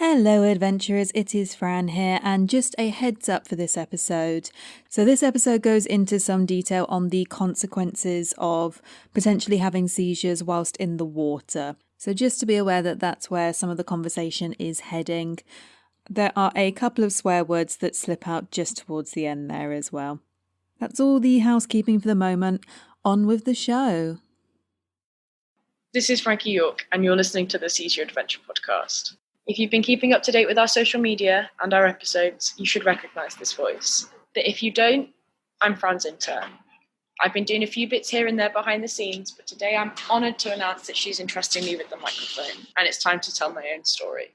Hello adventurers, it is Fran here, and just a heads up for this episode. So this episode goes into some detail on the consequences of potentially having seizures whilst in the water. So just to be aware that that's where some of the conversation is heading. There are a couple of swear words that slip out just towards the end there as well. That's all the housekeeping for the moment. On with the show. This is Frankie York, and you're listening to the Seizure Adventure podcast. If you've been keeping up to date with our social media and our episodes, you should recognise this voice. But if you don't, I'm Fran's intern. I've been doing a few bits here and there behind the scenes, but today I'm honoured to announce that she's entrusting me with the microphone, and it's time to tell my own story.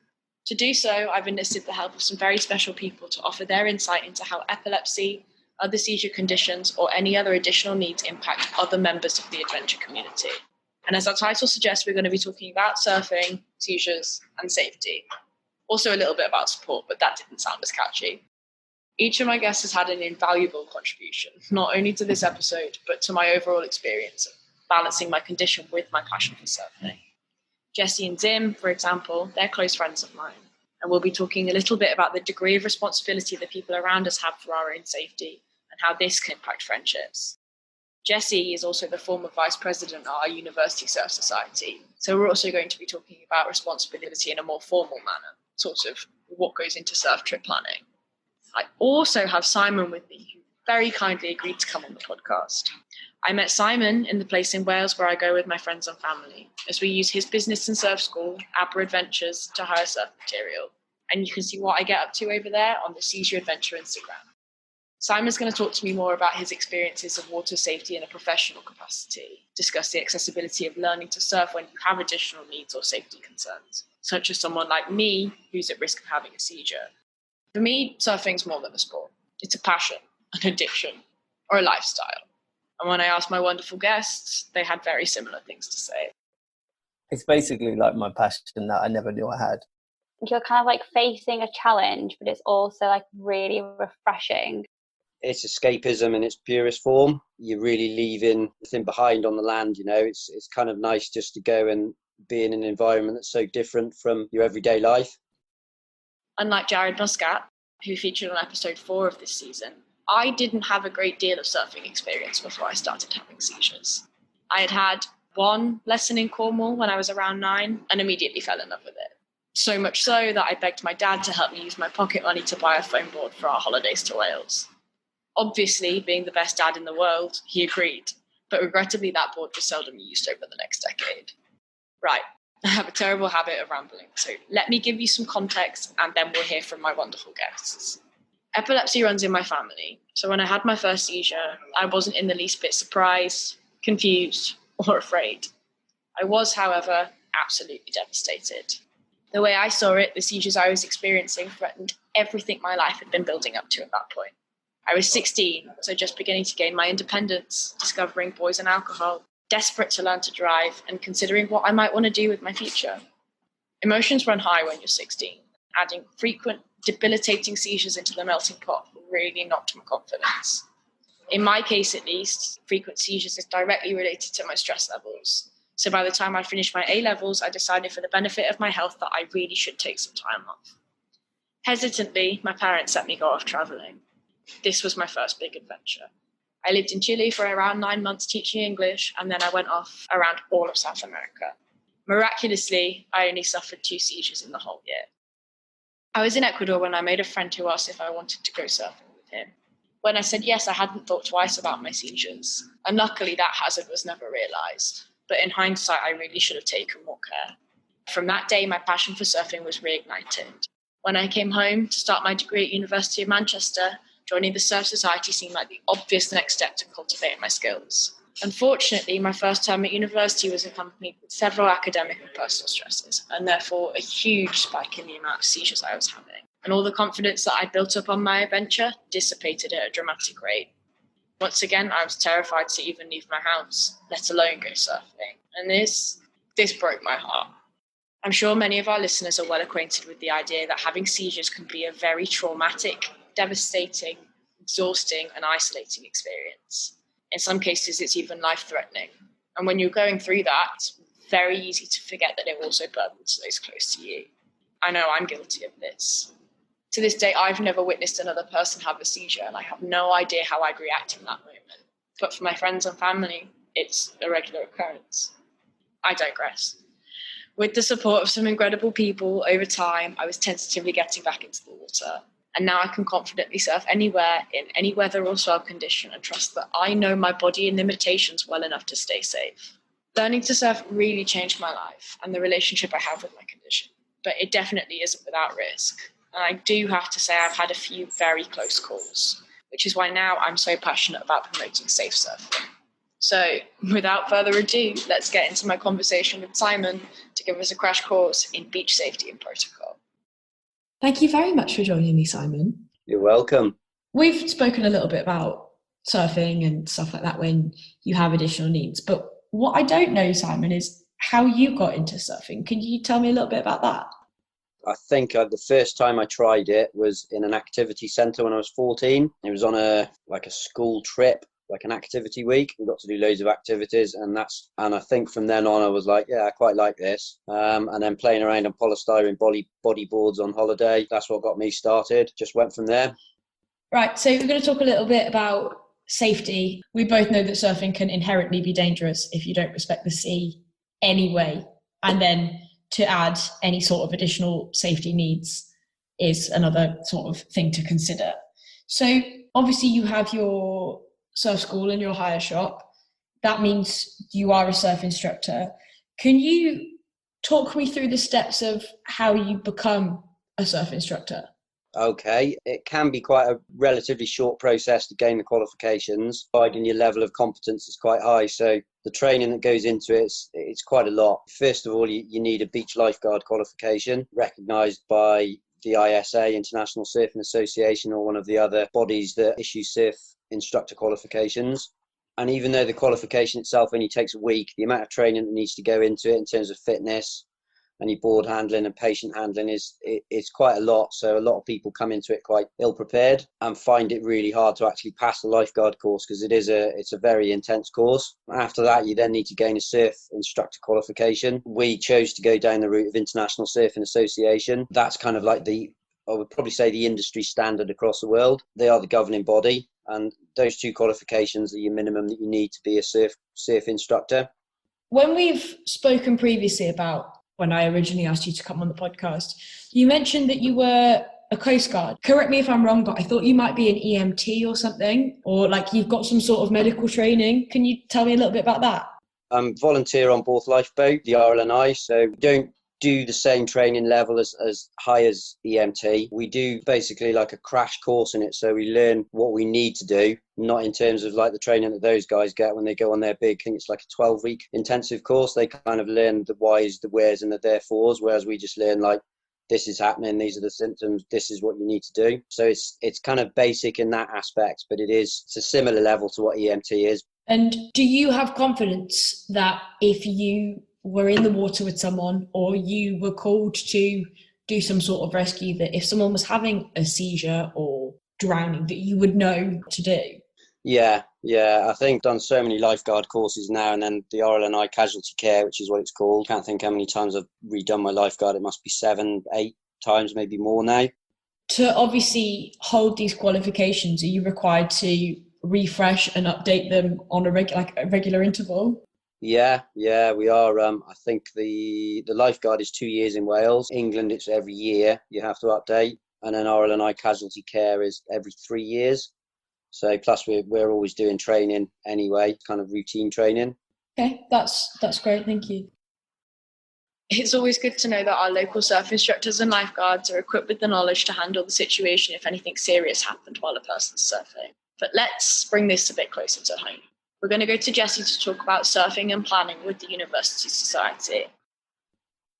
To do so, I've enlisted the help of some very special people to offer their insight into how epilepsy, other seizure conditions, or any other additional needs impact other members of the adventure community. And as our title suggests, we're going to be talking about surfing, seizures, and safety. Also a little bit about support, but that didn't sound as catchy. Each of my guests has had an invaluable contribution, not only to this episode, but to my overall experience of balancing my condition with my passion for surfing. Jessie and Zim, for example, they're close friends of mine, and we'll be talking a little bit about the degree of responsibility that people around us have for our own safety and how this can impact friendships. Jessie is also the former vice president at our university surf society, so we're also going to be talking about responsibility in a more formal manner, sort of what goes into surf trip planning. I also have Simon with me, who very kindly agreed to come on the podcast. I met Simon in the place in Wales where I go with my friends and family, as we use his business and surf school, Aber Adventures, to hire surf material. And you can see what I get up to over there on the Seizure Adventure Instagram. Simon's going to talk to me more about his experiences of water safety in a professional capacity, discuss the accessibility of learning to surf when you have additional needs or safety concerns, such as someone like me who's at risk of having a seizure. For me, surfing's more than a sport. It's a passion, an addiction, or a lifestyle. And when I asked my wonderful guests, they had very similar things to say. It's basically like my passion that I never knew I had. You're kind of like facing a challenge, but it's also like really refreshing. It's escapism in its purest form. You're really leaving nothing behind on the land, you know. It's kind of nice just to go and be in an environment that's so different from your everyday life. Unlike Jared Muscat, who featured on episode 4 of this season, I didn't have a great deal of surfing experience before I started having seizures. I had one lesson in Cornwall when I was around 9 and immediately fell in love with it. So much so that I begged my dad to help me use my pocket money to buy a foam board for our holidays to Wales. Obviously, being the best dad in the world, he agreed, but regrettably that board was seldom used over the next decade. Right, I have a terrible habit of rambling, so let me give you some context and then we'll hear from my wonderful guests. Epilepsy runs in my family, so when I had my first seizure, I wasn't in the least bit surprised, confused, or afraid. I was, however, absolutely devastated. The way I saw it, the seizures I was experiencing threatened everything my life had been building up to at that point. I was 16, so just beginning to gain my independence, discovering boys and alcohol, desperate to learn to drive, and considering what I might want to do with my future. Emotions run high when you're 16. Adding frequent, debilitating seizures into the melting pot really knocked my confidence. In my case, at least, frequent seizures is directly related to my stress levels. So by the time I finished my A-levels, I decided for the benefit of my health that I really should take some time off. Hesitantly, my parents let me go off traveling. This was my first big adventure. I lived in Chile for around 9 months teaching English, and then I went off around all of South America. Miraculously, I only suffered 2 seizures in the whole year. I was in Ecuador when I made a friend who asked if I wanted to go surfing with him. When I said yes, I hadn't thought twice about my seizures, and luckily that hazard was never realised. But in hindsight, I really should have taken more care. From that day, my passion for surfing was reignited. When I came home to start my degree at University of Manchester, joining the Surf Society seemed like the obvious next step to cultivate my skills. Unfortunately, my first term at university was accompanied with several academic and personal stresses, and therefore a huge spike in the amount of seizures I was having. And all the confidence that I built up on my adventure dissipated at a dramatic rate. Once again, I was terrified to even leave my house, let alone go surfing. And this broke my heart. I'm sure many of our listeners are well acquainted with the idea that having seizures can be a very traumatic, devastating, exhausting, and isolating experience. In some cases, it's even life-threatening. And when you're going through that, it's very easy to forget that it also burdens those close to you. I know I'm guilty of this. To this day, I've never witnessed another person have a seizure, and I have no idea how I'd react in that moment. But for my friends and family, it's a regular occurrence. I digress. With the support of some incredible people over time, I was tentatively getting back into the water. And now I can confidently surf anywhere, in any weather or swell condition, and trust that I know my body and limitations well enough to stay safe. Learning to surf really changed my life and the relationship I have with my condition. But it definitely isn't without risk. And I do have to say I've had a few very close calls, which is why now I'm so passionate about promoting safe surfing. So without further ado, let's get into my conversation with Simon to give us a crash course in beach safety and protocol. Thank you very much for joining me, Simon. You're welcome. We've spoken a little bit about surfing and stuff like that when you have additional needs, but what I don't know, Simon, is how you got into surfing. Can you tell me a little bit about that? I think the first time I tried it was in an activity centre when I was 14. It was on a school trip, like an activity week. We got to do loads of activities, and I think from then on I was like, yeah, I quite like this. And then playing around on polystyrene bodyboards on holiday, that's what got me started. Just went from there. Right, so we're going to talk a little bit about safety. We both know that surfing can inherently be dangerous if you don't respect the sea anyway, and then to add any sort of additional safety needs is another sort of thing to consider. So obviously you have your surf school and your hire shop. That means you are a surf instructor. Can you talk me through the steps of how you become a surf instructor? Okay, it can be quite a relatively short process to gain the qualifications, providing your level of competence is quite high. So the training that goes into it, it's quite a lot. First of all, you need a beach lifeguard qualification recognised by the ISA, International Surfing Association, or one of the other bodies that issue surf instructor qualifications. And even though the qualification itself only takes a week, the amount of training that needs to go into it in terms of fitness and your board handling and patient handling is quite a lot. So a lot of people come into it quite ill prepared and find it really hard to actually pass the lifeguard course, because it's a very intense course. After that, you then need to gain a surf instructor qualification. We chose to go down the route of International Surfing Association. That's kind of like I would probably say the industry standard across the world. They are the governing body, and those two qualifications are your minimum that you need to be a surf instructor. When we've spoken previously about when I originally asked you to come on the podcast, you mentioned that you were a Coast Guard. Correct me if I'm wrong, but I thought you might be an EMT or something, or like you've got some sort of medical training. Can you tell me a little bit about that? I'm volunteer on both lifeboat, the RLNI, so we don't do the same training level as high as EMT. We do basically like a crash course in it, so we learn what we need to do, not in terms of like the training that those guys get when they go on their big, I think it's like a 12-week intensive course. They kind of learn the whys, the wheres and the therefores, whereas we just learn like, this is happening, these are the symptoms, this is what you need to do. So it's kind of basic in that aspect, but it's a similar level to what EMT is. And do you have confidence that if you were in the water with someone or you were called to do some sort of rescue, that if someone was having a seizure or drowning, that you would know what to do? Yeah. I think I've done so many lifeguard courses now, and then the RLNI casualty care, which is what it's called. Can't think how many times I've redone my lifeguard. It must be 7, 8 times, maybe more now. To obviously hold these qualifications, are you required to refresh and update them on a regular interval? Yeah, we are. I think the lifeguard is 2 years in Wales. England, it's every year you have to update. And then RLNI casualty care is every 3 years. So plus we're always doing training anyway, kind of routine training. Okay, that's great. Thank you. It's always good to know that our local surf instructors and lifeguards are equipped with the knowledge to handle the situation if anything serious happened while a person's surfing. But let's bring this a bit closer to home. We're going to go to Jessie to talk about surfing and planning with the University Society.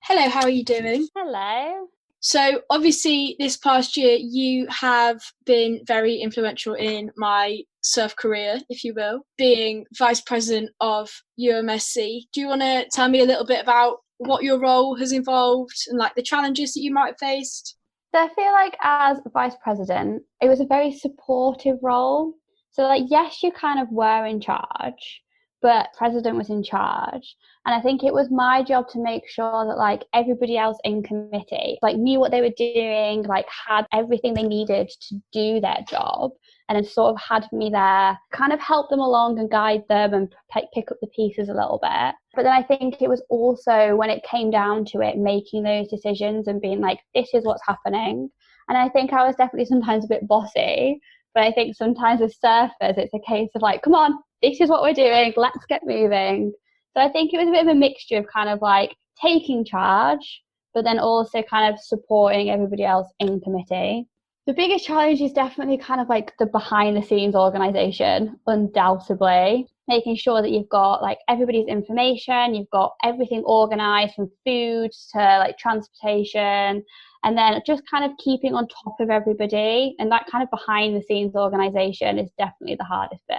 Hello, how are you doing? Hello. So obviously this past year you have been very influential in my surf career, if you will, being Vice President of umsc. Do you want to tell me a little bit about what your role has involved and like the challenges that you might have faced? So I feel like as Vice President, it was a very supportive role. So like, yes, you kind of were in charge, but president was in charge. And I think it was my job to make sure that like everybody else in committee like knew what they were doing, like had everything they needed to do their job, and then sort of had me there, kind of help them along and guide them and pick up the pieces a little bit. But then I think it was also when it came down to it, making those decisions and being like, this is what's happening. And I think I was definitely sometimes a bit bossy, but I think sometimes with surfers, it's a case of like, come on, this is what we're doing, let's get moving. So I think it was a bit of a mixture of kind of like taking charge, but then also kind of supporting everybody else in committee. The biggest challenge is definitely kind of like the behind the scenes organisation, undoubtedly. Making sure that you've got like everybody's information, you've got everything organised from food to like transportation, and then just kind of keeping on top of everybody. And that kind of behind the scenes organisation is definitely the hardest bit.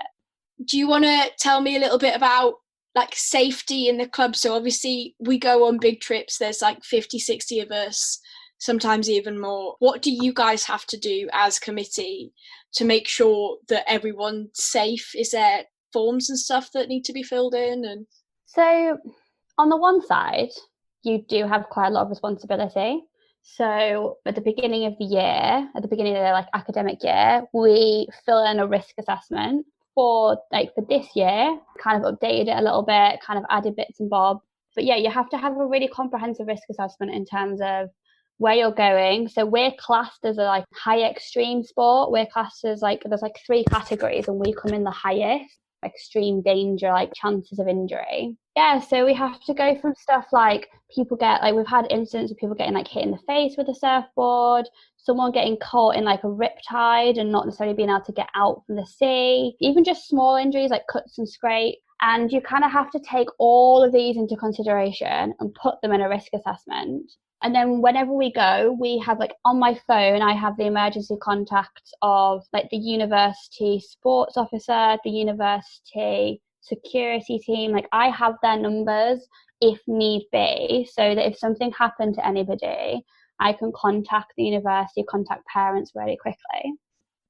Do you want to tell me a little bit about like safety in the club? So obviously we go on big trips, there's like 50, 60 of us, sometimes even more. What do you guys have to do as committee to make sure that everyone's safe? Is there forms and stuff that need to be filled in? And so on the one side, you do have quite a lot of responsibility. So at the beginning of the year, at the beginning of the like academic year, we fill in a risk assessment for this year, kind of updated it a little bit, kind of added bits and bobs. But yeah, you have to have a really comprehensive risk assessment in terms of where you're going. So we're classed as a like high extreme sport. We're classed as like, there's like 3 categories and we come in the highest. Extreme danger, like chances of injury. Yeah, so we have to go from stuff like people get like, we've had incidents of people getting like hit in the face with a surfboard, someone getting caught in like a riptide and not necessarily being able to get out from the sea, even just small injuries like cuts and scrapes. And you kind of have to take all of these into consideration and put them in a risk assessment. And then whenever we go, we have like on my phone, I have the emergency contacts of like the university sports officer, the university security team. Like I have their numbers if need be, so that if something happened to anybody, I can contact the university, contact parents really quickly.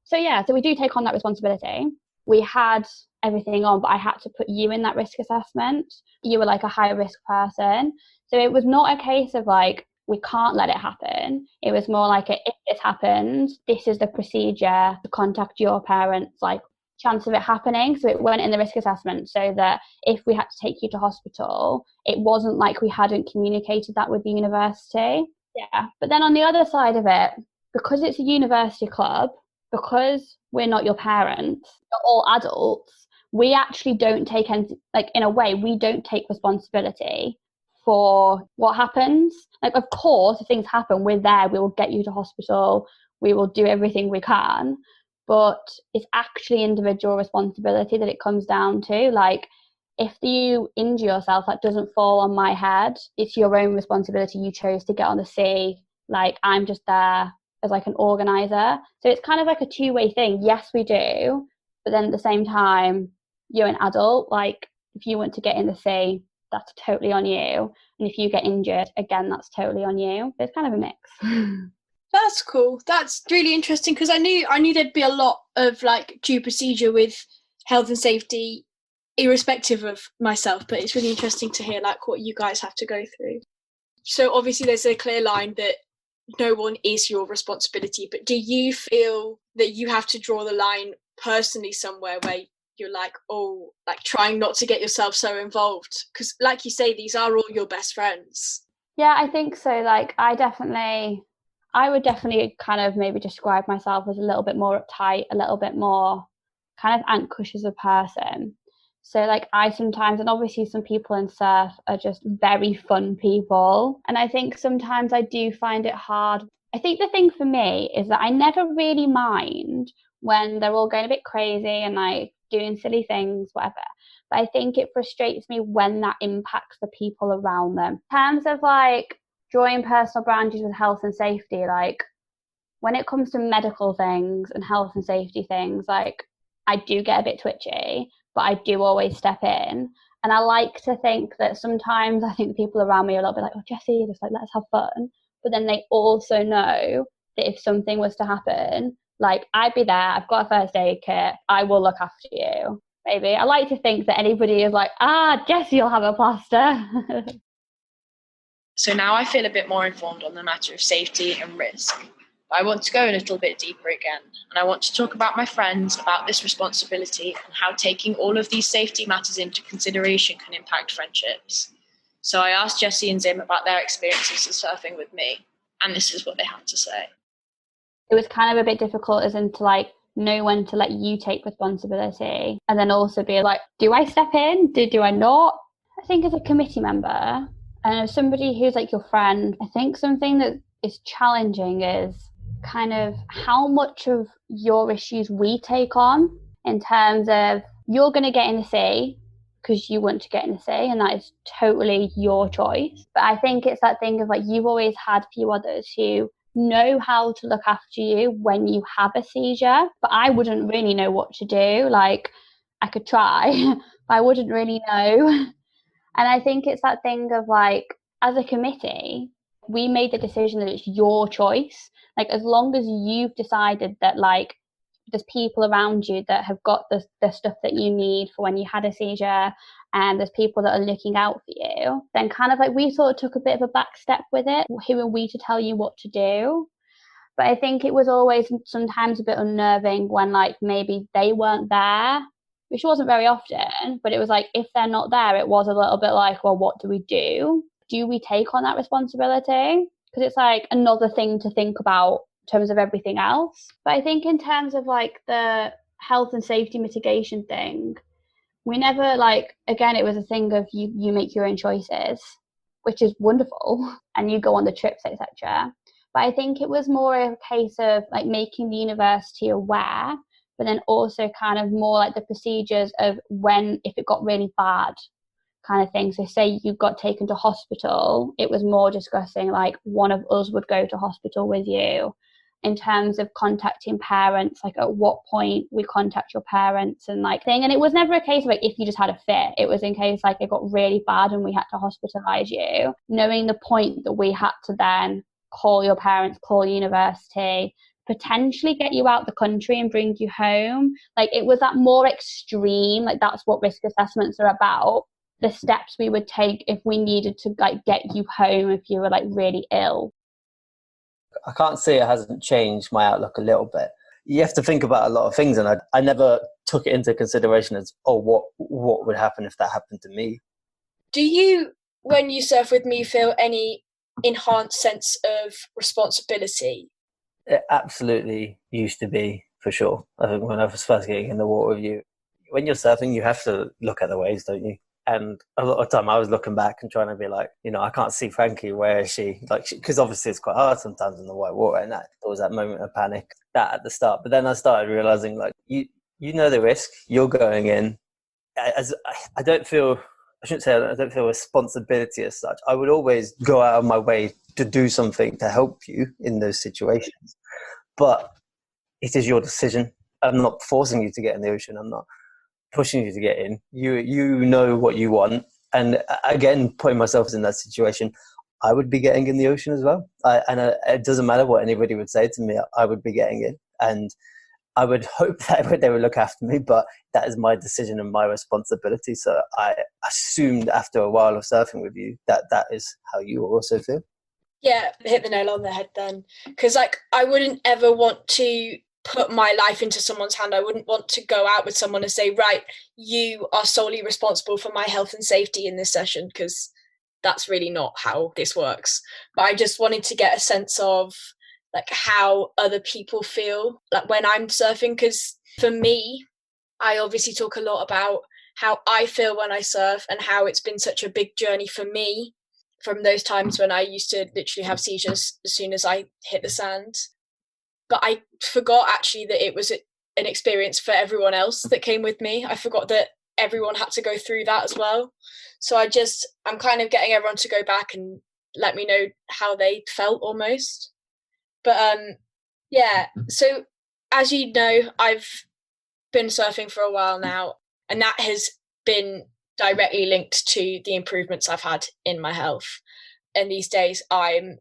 So yeah, so we do take on that responsibility. We had everything on, but I had to put you in that risk assessment. You were like a high risk person. So it was not a case of like, we can't let it happen. It was more like, if this happens, this is the procedure to contact your parents, like chance of it happening. So it went in the risk assessment so that if we had to take you to hospital, it wasn't like we hadn't communicated that with the university. Yeah. But then on the other side of it, because it's a university club, because we're not your parents, we're all adults, we actually don't take any, like in a way, we don't take responsibility for what happens. Like, of course, if things happen, we're there, we will get you to hospital, we will do everything we can, but it's actually individual responsibility that it comes down to. Like, if you injure yourself, that doesn't fall on my head. It's your own responsibility. You chose to get on the sea. Like, I'm just there as like an organizer. So it's kind of like a two-way thing. Yes, we do, but then at the same time, you're an adult. Like, if you want to get in the sea, that's totally on you. And if you get injured, again, that's totally on you. It's kind of a mix. That's cool. That's really interesting, because I knew there'd be a lot of like due procedure with health and safety, irrespective of myself, but it's really interesting to hear like what you guys have to go through. So obviously there's a clear line that no one is your responsibility, but do you feel that you have to draw the line personally somewhere where you're like, oh, like trying not to get yourself so involved? Because like you say, these are all your best friends. Yeah, I think so. Like, I would definitely kind of maybe describe myself as a little bit more uptight, a little bit more kind of anxious as a person. So like I sometimes, and obviously some people in surf are just very fun people. And I think sometimes I do find it hard. I think the thing for me is that I never really mind when they're all going a bit crazy and like doing silly things, whatever. But I think it frustrates me when that impacts the people around them. In terms of like drawing personal boundaries with health and safety, like when it comes to medical things and health and safety things, like I do get a bit twitchy, but I do always step in. And I like to think that sometimes I think the people around me are a little bit like, oh, Jessie, just like, let's have fun. But then they also know that if something was to happen, like I'd be there, I've got a first aid kit, I will look after you. maybe. I like to think that anybody is like, Jessie will have a plaster. So now I feel a bit more informed on the matter of safety and risk. But I want to go a little bit deeper again, and I want to talk about my friends, about this responsibility, and how taking all of these safety matters into consideration can impact friendships. So I asked Jessie and Zim about their experiences of surfing with me, and this is what they had to say. It was kind of a bit difficult as in to like know when to let you take responsibility, and then also be like, do I step in? Do I not? I think as a committee member and as somebody who's like your friend, I think something that is challenging is kind of how much of your issues we take on, in terms of you're going to get in the sea because you want to get in the sea, and that is totally your choice. But I think it's that thing of like, you've always had few others who know how to look after you when you have a seizure, but I wouldn't really know what to do. Like, I could try, but I wouldn't really know. And I think it's that thing of like, as a committee, we made the decision that it's your choice. Like, as long as you've decided that like there's people around you that have got the stuff that you need for when you had a seizure, and there's people that are looking out for you, then kind of like we sort of took a bit of a back step with it. Who are we to tell you what to do? But I think it was always sometimes a bit unnerving when like maybe they weren't there, which wasn't very often, but it was like, if they're not there, it was a little bit like, well, what do we do? Do we take on that responsibility? Because it's like another thing to think about in terms of everything else. But I think in terms of like the health and safety mitigation thing, we never like, again, it was a thing of you make your own choices, which is wonderful, and you go on the trips, etc. But I think it was more a case of like making the university aware, but then also kind of more like the procedures of when, if it got really bad kind of thing. So say you got taken to hospital, it was more discussing like one of us would go to hospital with you. In terms of contacting parents, like at what point we contact your parents and like thing. And it was never a case of like if you just had a fit, it was in case like it got really bad and we had to hospitalize you, knowing the point that we had to then call your parents, call university, potentially get you out the country and bring you home. Like, it was that more extreme, like that's what risk assessments are about, the steps we would take if we needed to like get you home if you were like really ill. I can't say it hasn't changed my outlook a little bit. You have to think about a lot of things, and I never took it into consideration as, what would happen if that happened to me. Do you, when you surf with me, feel any enhanced sense of responsibility? It absolutely used to be, for sure. I think when I was first getting in the water with you, when you're surfing, you have to look at the waves, don't you? And a lot of time I was looking back and trying to be like, I can't see Frankie, where is she? Like, because obviously it's quite hard sometimes in the white water, and that there was that moment of panic that at the start. But then I started realizing, like, you know the risk, you're going in. As I don't feel responsibility as such. I would always go out of my way to do something to help you in those situations. But it is your decision. I'm not forcing you to get in the ocean. I'm not pushing you to get in. You know what you want. And again, putting myself in that situation, I would be getting in the ocean as well. It doesn't matter what anybody would say to me, I would be getting in. And I would hope that they would look after me, but that is my decision and my responsibility. So I assumed after a while of surfing with you that is how you also feel. Yeah, hit the nail on the head then. Because like, I wouldn't ever want to put my life into someone's hand. I wouldn't want to go out with someone and say, right, you are solely responsible for my health and safety in this session, because that's really not how this works. But I just wanted to get a sense of like how other people feel like when I'm surfing, because for me, I obviously talk a lot about how I feel when I surf and how it's been such a big journey for me from those times when I used to literally have seizures as soon as I hit the sand. But I forgot actually that it was an experience for everyone else that came with me. I forgot that everyone had to go through that as well. So I'm kind of getting everyone to go back and let me know how they felt almost. But yeah, so as you know, I've been surfing for a while now, and that has been directly linked to the improvements I've had in my health. And these days I'm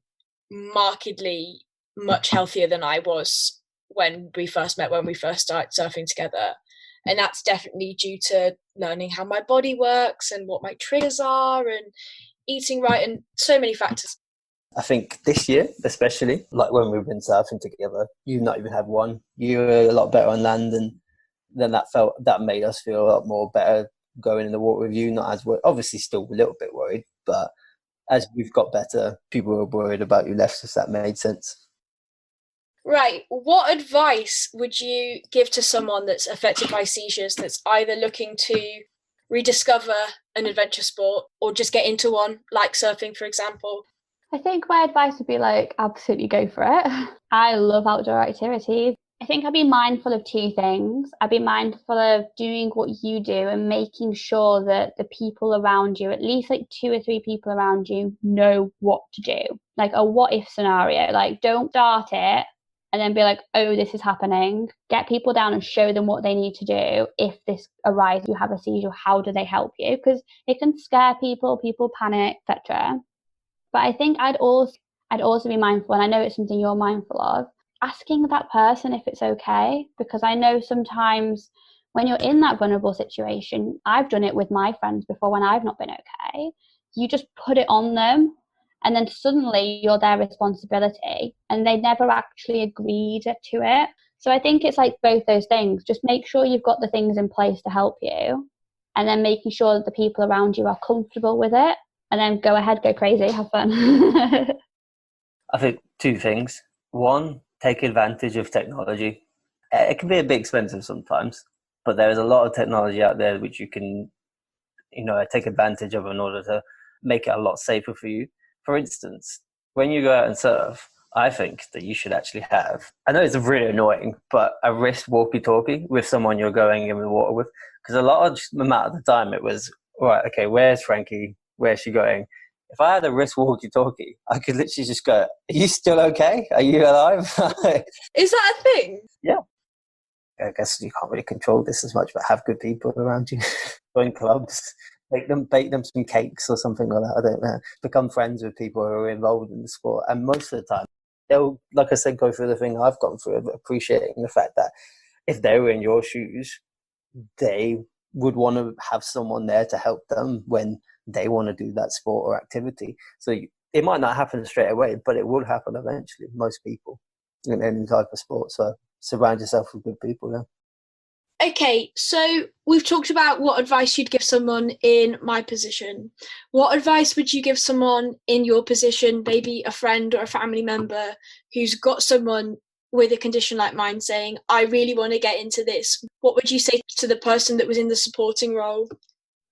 markedly much healthier than I was when we first met, when we first started surfing together. And that's definitely due to learning how my body works and what my triggers are and eating right and so many factors. I think this year, especially, like when we've been surfing together, you've not even had one. You were a lot better on land, and then that made us feel a lot more better going in the water with you. Not as obviously still a little bit worried, but as we've got better, people were worried about you less, if that made sense. Right. What advice would you give to someone that's affected by seizures, that's either looking to rediscover an adventure sport or just get into one, like surfing, for example? I think my advice would be like, absolutely go for it. I love outdoor activities. I think I'd be mindful of two things. I'd be mindful of doing what you do and making sure that the people around you, at least like 2 or 3 people around you, know what to do. Like a what if scenario. Like don't start it and then be like, oh, this is happening. Get people down and show them what they need to do. If this arises, you have a seizure, how do they help you? Because it can scare people panic, etc. But I think I'd also be mindful, and I know it's something you're mindful of, asking that person if it's okay, because I know sometimes when you're in that vulnerable situation, I've done it with my friends before when I've not been okay, you just put it on them and then suddenly you're their responsibility and they never actually agreed to it. So I think it's like both those things. Just make sure you've got the things in place to help you and then making sure that the people around you are comfortable with it, and then go ahead, go crazy, have fun. I think 2 things. 1, take advantage of technology. It can be a bit expensive sometimes, but there is a lot of technology out there which you can, take advantage of in order to make it a lot safer for you. For instance, when you go out and surf, I think that you should actually have, I know it's really annoying, but a wrist walkie-talkie with someone you're going in the water with. Because a lot of the amount of the time it was, right, okay, where's Frankie? Where's she going? If I had a wrist walkie-talkie, I could literally just go, are you still okay? Are you alive? Is that a thing? Yeah. I guess you can't really control this as much, but have good people around you. Join clubs, bake them some cakes or something like that. I don't know. Become friends with people who are involved in the sport. And most of the time, they'll, like I said, go through the thing I've gone through, but appreciating the fact that if they were in your shoes, they would want to have someone there to help them when they want to do that sport or activity. So it might not happen straight away, but it will happen eventually. Most people in any type of sport. So surround yourself with good people. Yeah. Okay, so we've talked about what advice you'd give someone in my position. What advice would you give someone in your position, maybe a friend or a family member who's got someone with a condition like mine saying, I really want to get into this? What would you say to the person that was in the supporting role?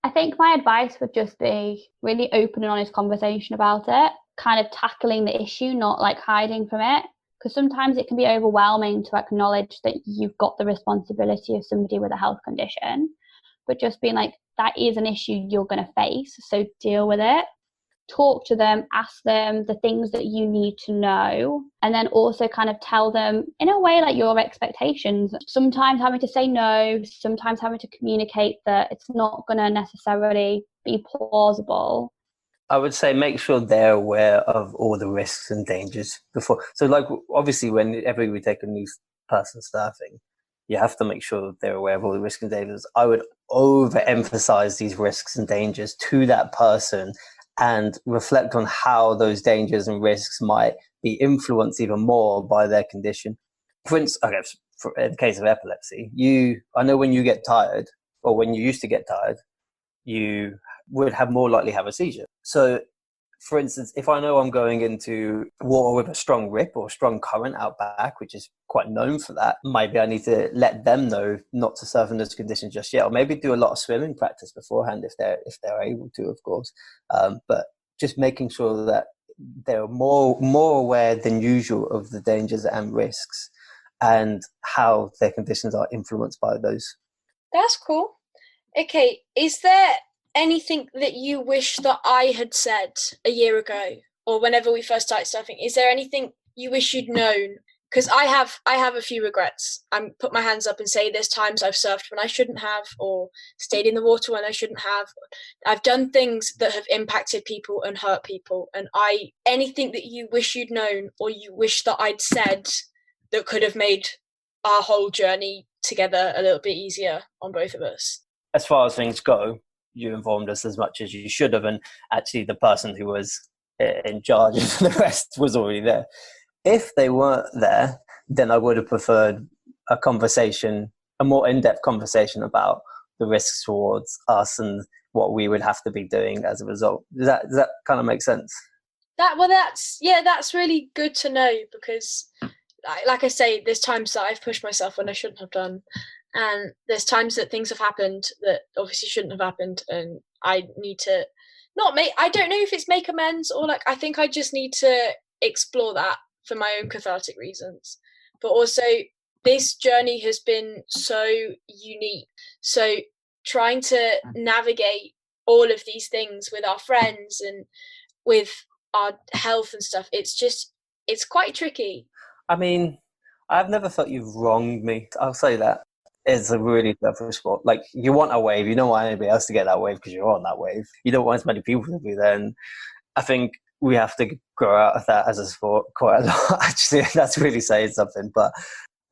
I think my advice would just be really open and honest conversation about it, kind of tackling the issue, not like hiding from it. Because sometimes it can be overwhelming to acknowledge that you've got the responsibility of somebody with a health condition, but just being like, that is an issue you're going to face, so deal with it. Talk to them, ask them the things that you need to know, and then also kind of tell them in a way like your expectations. Sometimes having to say no, sometimes having to communicate that it's not going to necessarily be plausible. I would say make sure they're aware of all the risks and dangers before. So like obviously whenever we take a new person surfing, you have to make sure that they're aware of all the risks and dangers. I would overemphasize these risks and dangers to that person and reflect on how those dangers and risks might be influenced even more by their condition. For instance, in the case of epilepsy, I know when you get tired, or when you used to get tired, you would have more likely have a seizure. So, for instance, if I know I'm going into water with a strong rip or strong current out back, which is quite known for that, maybe I need to let them know not to surf in those conditions just yet, or maybe do a lot of swimming practice beforehand if they're able to, of course. But just making sure that they're more aware than usual of the dangers and risks and how their conditions are influenced by those. That's cool. Okay, is there anything that you wish that I had said a year ago or whenever we first started surfing? Is there anything you wish you'd known? Because I have a few regrets. I put my hands up and say there's times I've surfed when I shouldn't have, or stayed in the water when I shouldn't have. I've done things that have impacted people and hurt people. And anything that you wish you'd known or you wish that I'd said that could have made our whole journey together a little bit easier on both of us. As far as things go, you informed us as much as you should have, and actually the person who was in charge of the rest was already there. If they weren't there, then I would have preferred a conversation, a more in-depth conversation about the risks towards us and what we would have to be doing as a result. Does that kind of make sense? That's really good to know, because like I say, there's times that I've pushed myself when I shouldn't have done, and there's times that things have happened that obviously shouldn't have happened, and I need to I don't know if it's make amends, or like, I think I just need to explore that for my own cathartic reasons. But also, this journey has been so unique. So trying to navigate all of these things with our friends and with our health and stuff, it's quite tricky. I mean, I've never thought you've wronged me. I'll say that. It's a really selfish sport. Like, you want a wave. You don't want anybody else to get that wave because you're on that wave. You don't want as many people to be there. And I think we have to grow out of that as a sport quite a lot. Actually, that's really saying something. But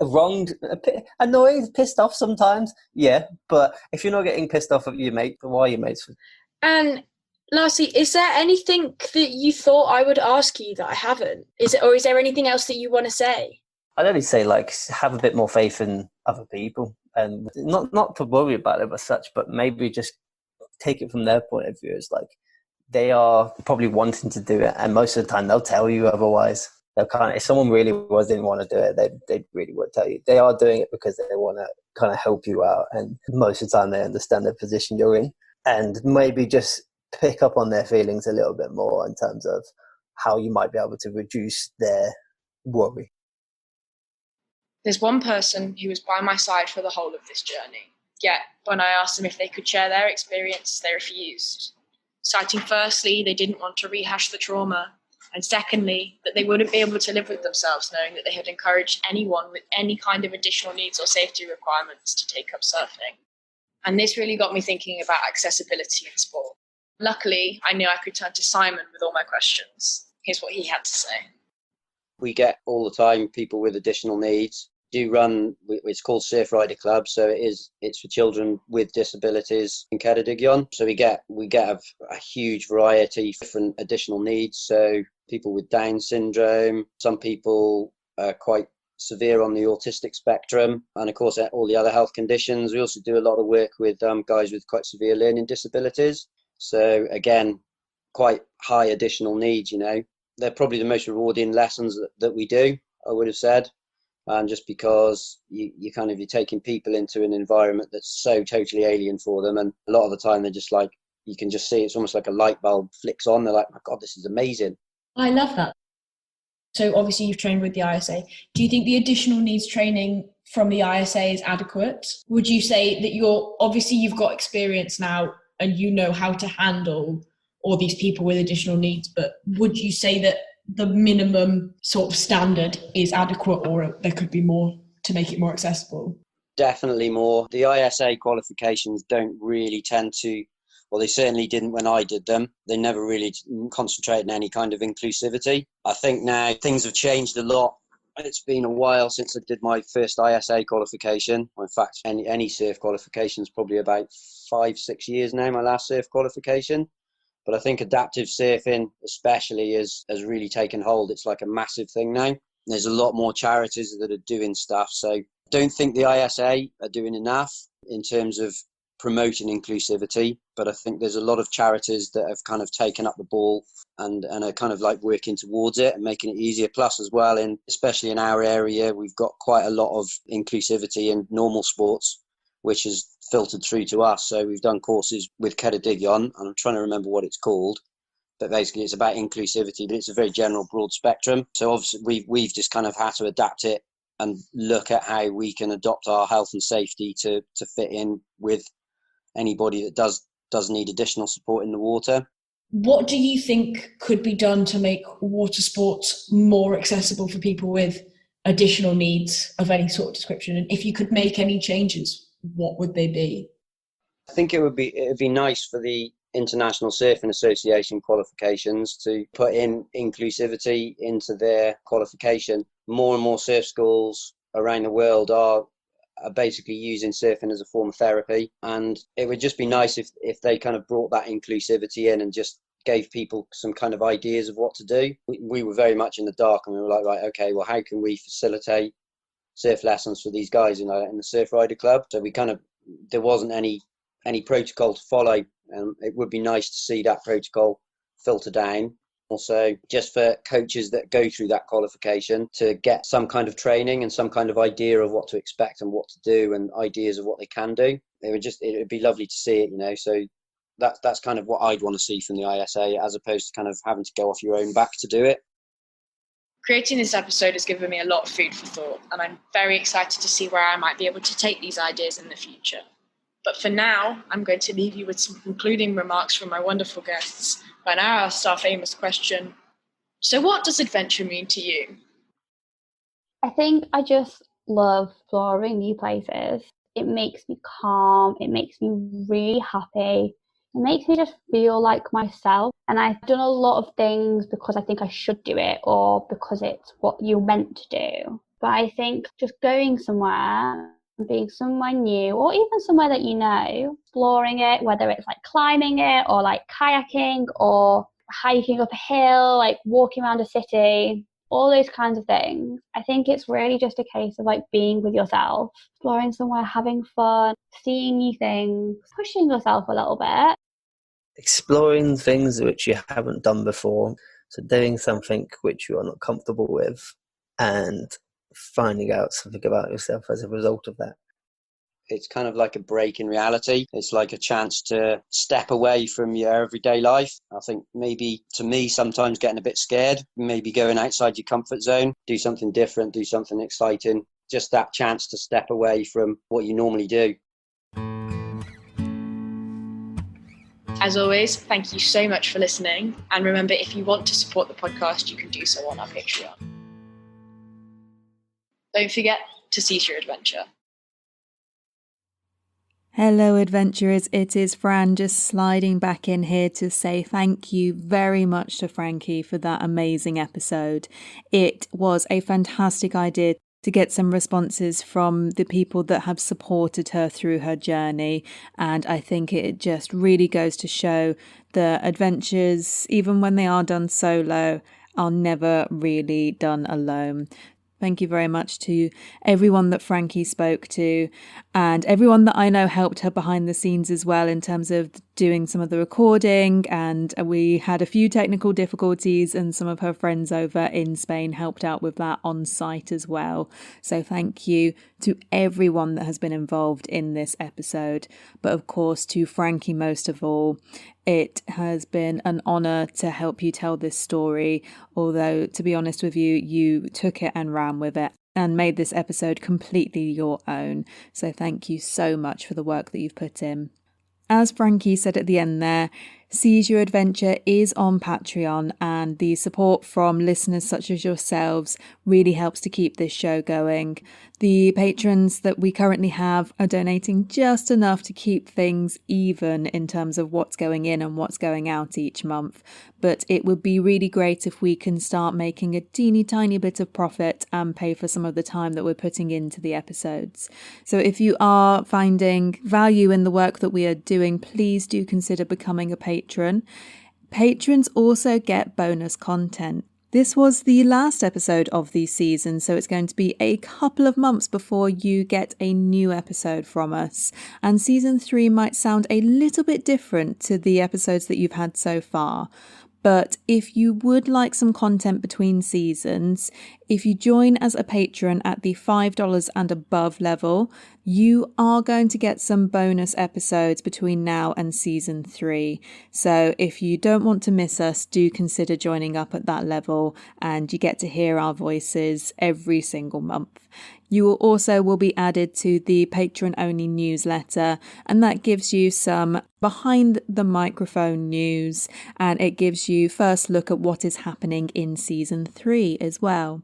wronged, annoyed, pissed off sometimes. Yeah, but if you're not getting pissed off at your mate, why are your mates? And lastly, is there anything that you thought I would ask you that I haven't? Is there anything else that you want to say? I'd only say, like, have a bit more faith in other people, and not to worry about it as such, but maybe just take it from their point of view. It's like, they are probably wanting to do it, and most of the time they'll tell you otherwise. They'll if someone really didn't want to do it, they really would tell you. They are doing it because they want to kind of help you out, and most of the time they understand the position you're in, and maybe just pick up on their feelings a little bit more in terms of how you might be able to reduce their worry. There's one person who was by my side for the whole of this journey. Yet, when I asked them if they could share their experience, they refused, citing firstly, they didn't want to rehash the trauma, and secondly, that they wouldn't be able to live with themselves knowing that they had encouraged anyone with any kind of additional needs or safety requirements to take up surfing. And this really got me thinking about accessibility in sport. Luckily, I knew I could turn to Simon with all my questions. Here's what he had to say. We get all the time people with additional needs. Do run, it's called Surf Rider Club, so it's for children with disabilities in Ceredigion. So we get a huge variety of different additional needs. So people with Down syndrome, some people are quite severe on the autistic spectrum, and of course all the other health conditions. We also do a lot of work with guys with quite severe learning disabilities. So again, quite high additional needs. You know, they're probably the most rewarding lessons that we do, I would have said. And just because you're taking people into an environment that's so totally alien for them, and a lot of the time they're just like, you can just see it's almost like a light bulb flicks on. They're like, my God, this is amazing. I love that. So obviously you've trained with the ISA. Do you think the additional needs training from the ISA is adequate? Would you say that you've got experience now and you know how to handle all these people with additional needs, but would you say that the minimum sort of standard is adequate, or there could be more to make it more accessible? Definitely more. The ISA qualifications don't really tend to, well, they certainly didn't when I did them. They never really concentrated on any kind of inclusivity. I think now things have changed a lot. It's been a while since I did my first ISA qualification. In fact, any surf qualification is probably about 5-6 years now, my last surf qualification. But I think adaptive surfing especially has really taken hold. It's like a massive thing now. There's a lot more charities that are doing stuff. So I don't think the ISA are doing enough in terms of promoting inclusivity. But I think there's a lot of charities that have kind of taken up the ball and are kind of like working towards it and making it easier. Plus as well, especially in our area, we've got quite a lot of inclusivity in normal sports, which has filtered through to us. So we've done courses with Ceredigion, and I'm trying to remember what it's called, but basically it's about inclusivity, but it's a very general, broad spectrum. So obviously we've just kind of had to adapt it and look at how we can adopt our health and safety to fit in with anybody that does need additional support in the water. What do you think could be done to make water sports more accessible for people with additional needs of any sort of description? And if you could make any changes, what would they be? I think it'd be nice for the International Surfing Association qualifications to put in inclusivity into their qualification. More and more surf schools around the world are are basically using surfing as a form of therapy. And it would just be nice if they kind of brought that inclusivity in and just gave people some kind of ideas of what to do. We were very much in the dark, and we were like, right, okay, well, how can we facilitate surf lessons for these guys in the Surf Rider Club? So there wasn't any protocol to follow, and it would be nice to see that protocol filter down. Also, just for coaches that go through that qualification to get some kind of training and some kind of idea of what to expect and what to do and ideas of what they can do. It would be lovely to see it, so that's kind of what I'd want to see from the ISA, as opposed to kind of having to go off your own back to do it. Creating this episode has given me a lot of food for thought, and I'm very excited to see where I might be able to take these ideas in the future. But for now, I'm going to leave you with some concluding remarks from my wonderful guests. By now, I'll ask our famous question. So what does adventure mean to you? I think I just love exploring new places. It makes me calm. It makes me really happy. It makes me just feel like myself. And I've done a lot of things because I think I should do it or because it's what you're meant to do. But I think just going somewhere, being somewhere new, or even somewhere that exploring it, whether it's like climbing it or like kayaking or hiking up a hill, like walking around a city, all those kinds of things. I think it's really just a case of like being with yourself, exploring somewhere, having fun, seeing new things, pushing yourself a little bit. Exploring things which you haven't done before. So doing something which you are not comfortable with and finding out something about yourself as a result of that. It's kind of like a break in reality. It's like a chance to step away from your everyday life. I think maybe, to me, sometimes getting a bit scared, maybe going outside your comfort zone, do something different, do something exciting. Just that chance to step away from what you normally do. As always, thank you so much for listening. And remember, if you want to support the podcast, you can do so on our Patreon. Don't forget to seize your adventure. Hello adventurers, it is Fran just sliding back in here to say thank you very much to Frankie for that amazing episode. It was a fantastic idea to get some responses from the people that have supported her through her journey, and I think it just really goes to show the adventures, even when they are done solo, are never really done alone. Thank you very much to everyone that Frankie spoke to and everyone that I know helped her behind the scenes as well in terms of doing some of the recording, and we had a few technical difficulties and some of her friends over in Spain helped out with that on site as well. So thank you to everyone that has been involved in this episode, but of course to Frankie most of all. It has been an honour to help you tell this story, although to be honest with you, you took it and ran with it and made this episode completely your own. So thank you so much for the work that you've put in. As Frankie said at the end there, Seize Your Adventure is on Patreon, and the support from listeners such as yourselves really helps to keep this show going. The patrons that we currently have are donating just enough to keep things even in terms of what's going in and what's going out each month. But it would be really great if we can start making a teeny tiny bit of profit and pay for some of the time that we're putting into the episodes. So if you are finding value in the work that we are doing, please do consider becoming a patron. Patrons also get bonus content. This was the last episode of the season, so it's going to be a couple of months before you get a new episode from us. And season 3 might sound a little bit different to the episodes that you've had so far. But if you would like some content between seasons, if you join as a patron at the $5 and above level, you are going to get some bonus episodes between now and season 3. So if you don't want to miss us, do consider joining up at that level, and you get to hear our voices every single month. You will be added to the patron-only newsletter, and that gives you some behind the microphone news, and it gives you first look at what is happening in season 3 as well.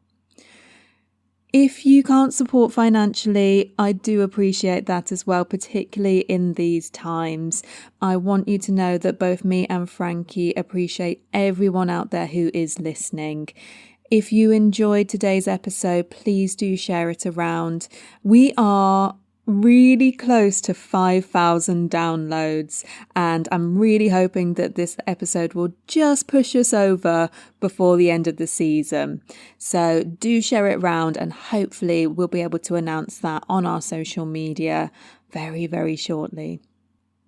If you can't support financially, I do appreciate that as well, particularly in these times. I want you to know that both me and Frankie appreciate everyone out there who is listening. If you enjoyed today's episode, please do share it around. We are really close to 5,000 downloads, and I'm really hoping that this episode will just push us over before the end of the season. So do share it around, and hopefully we'll be able to announce that on our social media very, very shortly.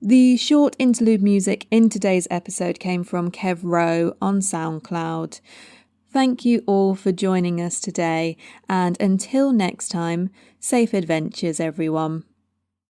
The short interlude music in today's episode came from Kev Rowe on SoundCloud. Thank you all for joining us today, and until next time, safe adventures, everyone.